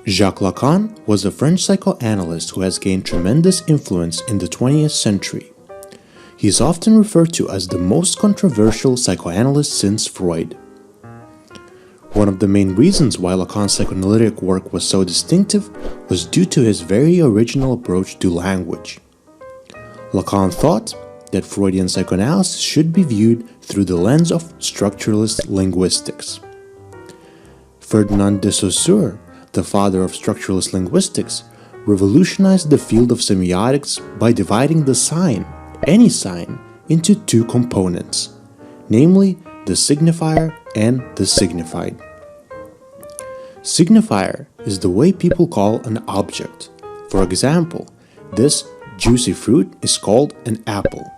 Jacques Lacan was a French psychoanalyst who has gained tremendous influence in the 20th century. He is often referred to as the most controversial psychoanalyst since Freud. One of the main reasons why Lacan's psychoanalytic work was so distinctive was due to his very original approach to language. Lacan thought that Freudian psychoanalysis should be viewed through the lens of structuralist linguistics. Ferdinand de Saussure, the father of structuralist linguistics, revolutionized the field of semiotics by dividing the sign, any sign, into two components, namely the signifier and the signified. Signifier is the way people call an object. For example, this juicy fruit is called an apple,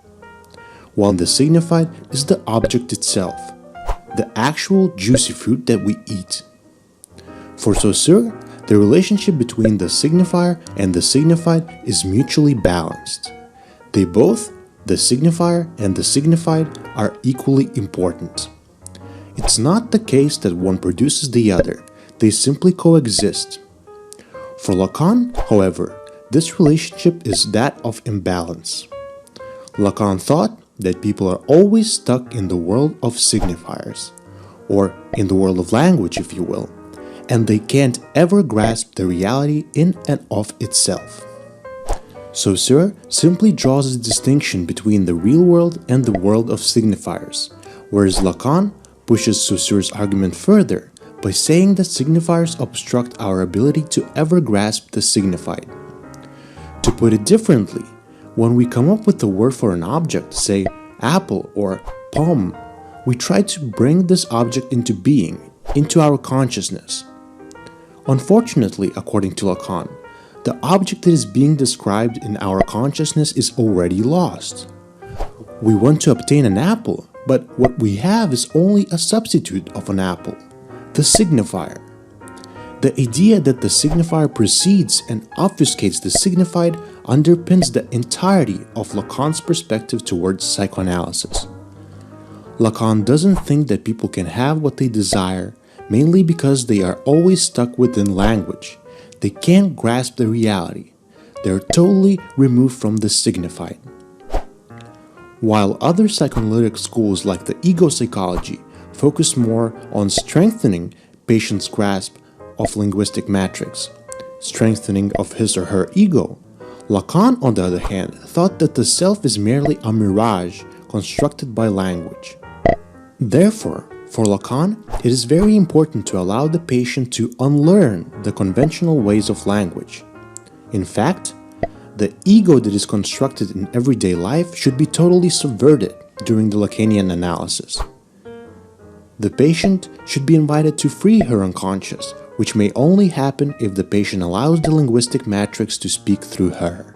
while the signified is the object itself, the actual juicy fruit that we eat. For Saussure, the relationship between the signifier and the signified is mutually balanced. They both, the signifier and the signified, are equally important. It's not the case that one produces the other, they simply coexist. For Lacan, however, this relationship is that of imbalance. Lacan thought that people are always stuck in the world of signifiers, or in the world of language, if you will, and they can't ever grasp the reality in and of itself. Saussure simply draws a distinction between the real world and the world of signifiers, whereas Lacan pushes Saussure's argument further by saying that signifiers obstruct our ability to ever grasp the signified. To put it differently, when we come up with a word for an object, say apple or pomme, we try to bring this object into being, into our consciousness. Unfortunately, according to Lacan, the object that is being described in our consciousness is already lost. We want to obtain an apple, but what we have is only a substitute of an apple, the signifier. The idea that the signifier precedes and obfuscates the signified underpins the entirety of Lacan's perspective towards psychoanalysis. Lacan doesn't think that people can have what they desire, mainly because they are always stuck within language. They can't grasp the reality. They are totally removed from the signified. While other psychoanalytic schools like the ego psychology focus more on strengthening patients' grasp of linguistic matrix, strengthening of his or her ego, Lacan, on the other hand, thought that the self is merely a mirage constructed by language. Therefore, for Lacan, it is very important to allow the patient to unlearn the conventional ways of language. In fact, the ego that is constructed in everyday life should be totally subverted during the Lacanian analysis. The patient should be invited to free her unconscious, which may only happen if the patient allows the linguistic matrix to speak through her.